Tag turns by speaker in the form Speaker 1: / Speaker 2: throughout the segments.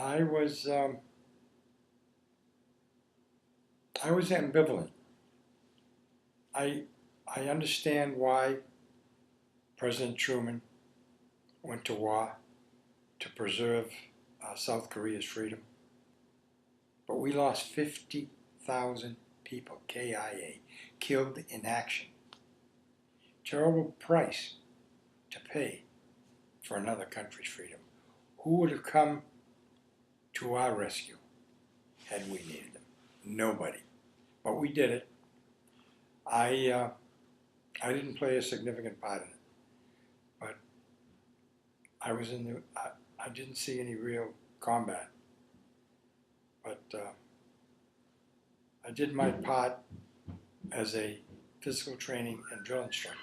Speaker 1: I was um, I was ambivalent. I I understand why President Truman went to war to preserve South Korea's freedom, but we lost 50,000 people, KIA, killed in action. Terrible price to pay for another country's freedom. Who would have come to our rescue had we needed them? Nobody. But we did it. I didn't play a significant part in it, but I was in the. I didn't see any real combat, but I did my part as a physical training and drill instructor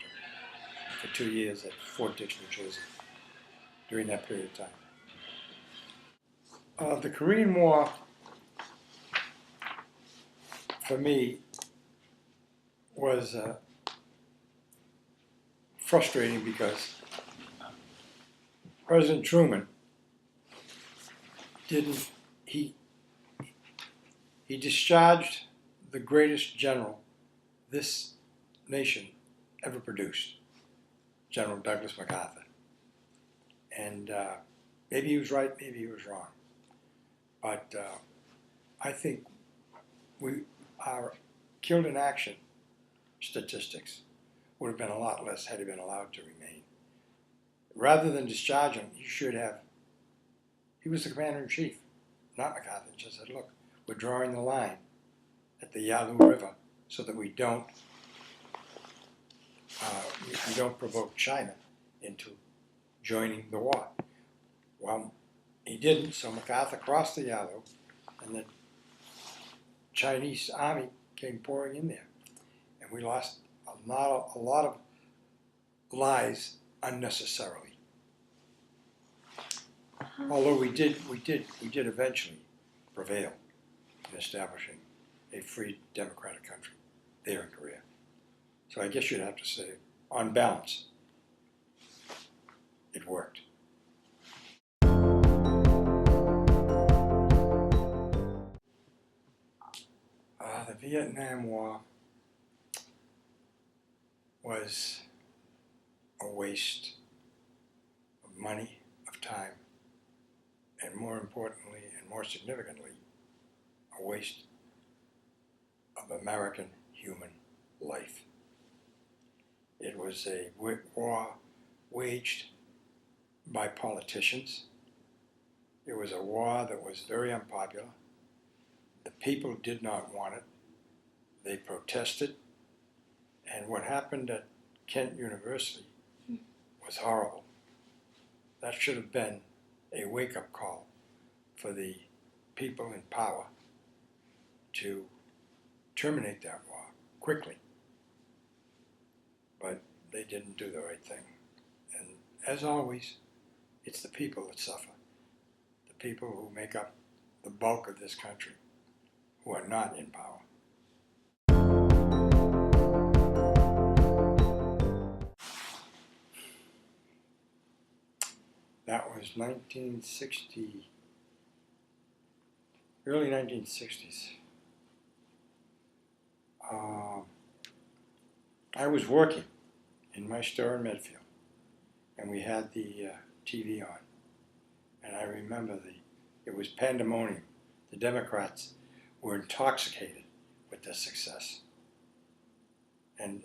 Speaker 1: for 2 years at Fort Dix, New Jersey, during that period of time. The Korean War, for me, was frustrating because President Truman didn't, he discharged the greatest general this nation ever produced, General Douglas MacArthur. And maybe he was right, maybe he was wrong. But I think our killed in action statistics would have been a lot less had he been allowed to remain. Rather than discharge him, you should have. He was the commander-in-chief, not MacArthur. Just said, look, we're drawing the line at the Yalu River so that we don't provoke China into joining the war. Well, he didn't, so MacArthur crossed the Yalu, and the Chinese army came pouring in there, and we lost a lot of lives unnecessarily. Although we did eventually prevail in establishing a free democratic country there in Korea. So I guess you'd have to say, on balance, it worked. The Vietnam War was a waste of money, of time, and more importantly and more significantly, a waste of American human life. It was a war waged by politicians. It was a war that was very unpopular. The people did not want it. They protested. And what happened at Kent University was horrible. That should have been a wake-up call for the people in power to terminate that war quickly. But they didn't do the right thing. And as always, it's the people that suffer. The people who make up the bulk of this country, who are not in power. That was 1960, early 1960s. I was working in my store in Medfield, and we had the TV on. And I remember it was pandemonium. The Democrats were intoxicated with their success. And,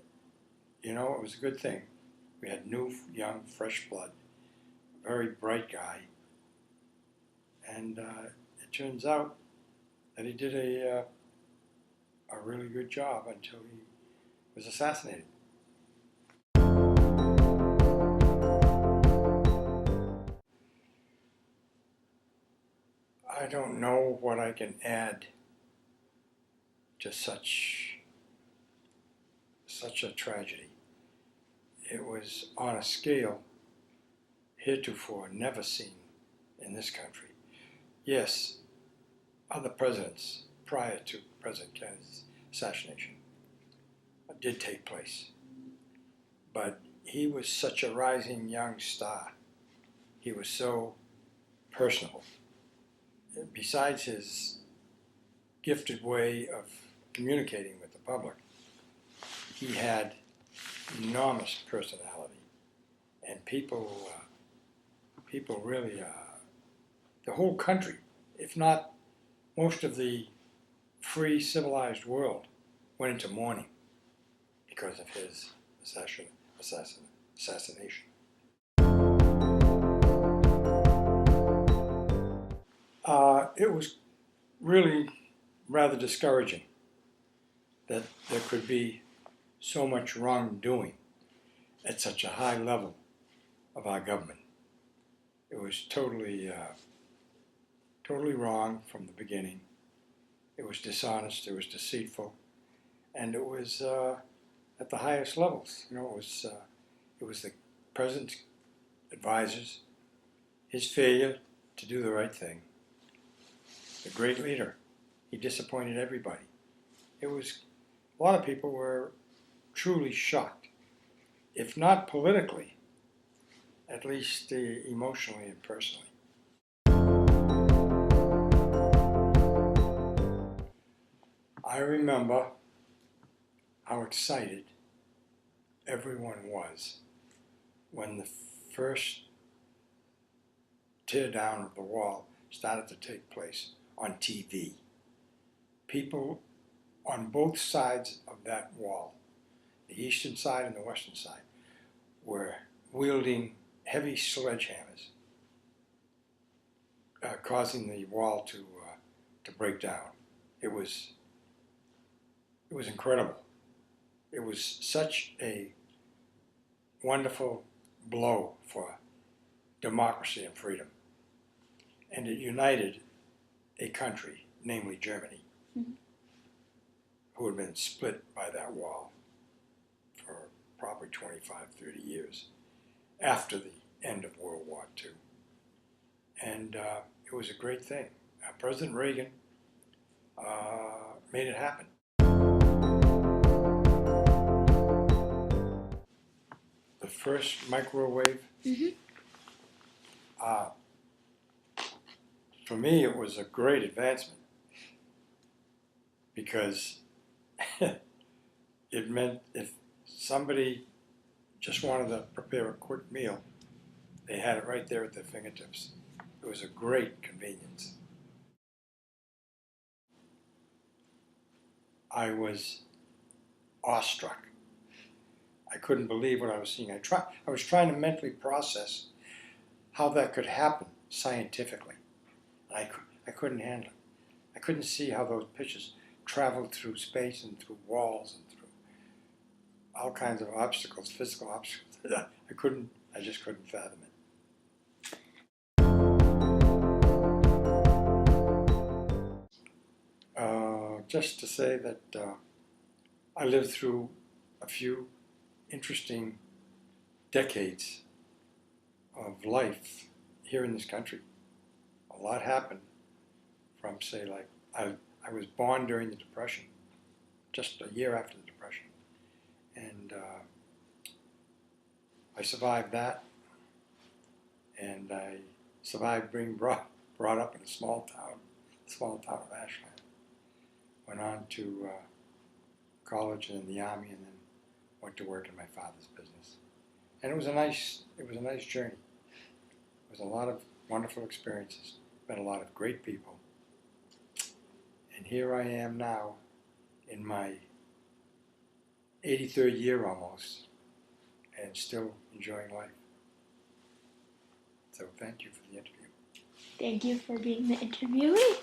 Speaker 1: you know, it was a good thing. We had new, young, fresh blood, a very bright guy. And it turns out that he did a really good job until he was assassinated. I don't know what I can add to such a tragedy. It was on a scale heretofore never seen in this country. Yes, other presidents prior to President Kennedy's assassination did take place, but he was such a rising young star. He was so personable besides his gifted way of communicating with the public, he had enormous personality, and people really, the whole country, if not most of the free civilized world, went into mourning because of his assassination. It was really rather discouraging that there could be so much wrongdoing at such a high level of our government. It was totally wrong from the beginning. It was dishonest, it was deceitful, and it was at the highest levels. You know, it was the president's advisors, his failure to do the right thing. The great leader, he disappointed everybody. It was, a lot of people were truly shocked, if not politically, at least emotionally and personally. I remember how excited everyone was when the first tear down of the wall started to take place on TV. People on both sides of that wall, the eastern side and the western side, were wielding heavy sledgehammers, causing the wall to break down. It was incredible. It was such a wonderful blow for democracy and freedom. And it united a country, namely Germany, who had been split by that wall for probably 25, 30 years after the end of World War II. And it was a great thing. President Reagan made it happen. The first microwave, for me, it was a great advancement because it meant if somebody just wanted to prepare a quick meal, they had it right there at their fingertips. It was a great convenience. I was awestruck. I couldn't believe what I was seeing. I was trying to mentally process how that could happen scientifically. I couldn't handle it. I couldn't see how those pictures traveled through space and through walls and through all kinds of obstacles, physical obstacles. I just couldn't fathom it. Just to say that I lived through a few interesting decades of life here in this country. A lot happened from, say, like, I was born during the Depression, just a year after the Depression. And I survived that, and I survived being brought up in a small town of Ashland. Went on to college and then the Army, and then went to work in my father's business. And it was a nice journey. It was a lot of wonderful experiences, met a lot of great people. And here I am now in my 83rd year almost, and still enjoying life. So thank you for the interview.
Speaker 2: Thank you for being the interviewee.